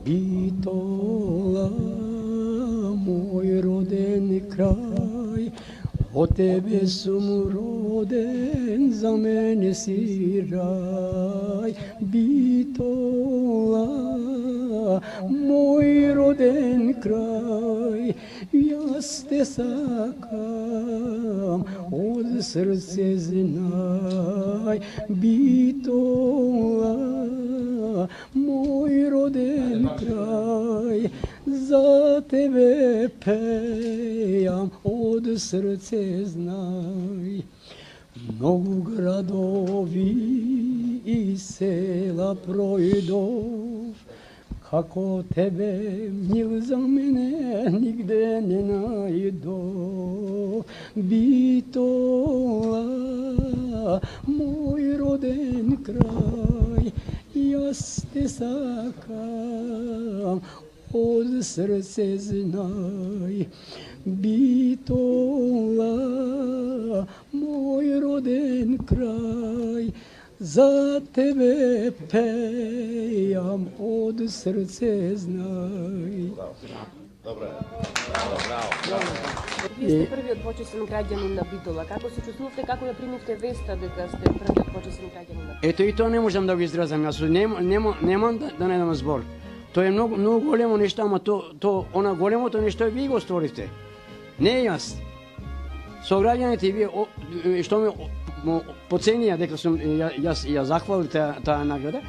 Bitola, moj rodeni kraj, od tebe sam roden, za mene si raj. Bitola, moj roden kraj, ja te sakam, od srce znaj. Bitola, moj roden kraj, za tebe pejam, od srce znaj. Mnogo gradovi i sela projdov, kako tebe, mil, za mene nigde ne najdov. Bitola, moj roden kraj, ja te sakam, od srce znaj. Bitola, moj roden kraj, za tebe pejam, od srce znaj. Dobro. Ви сте првиот почесен граѓанин на Битола. Како се чувствувате, како ја примивте веста дека сте првиот почесен граѓанин на Битола? Ето и то не можам да го изразам, јас немам да најдам збор. Тоа е многу големо нешто, ама то она големото нешто вие го створивте. Не јас. Сограѓаните вие што ме поценија дека сум јас ја захвалил таа награда.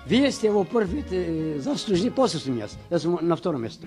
Вие сте во првите заслужни, после сум јас. Јас сум на второ место.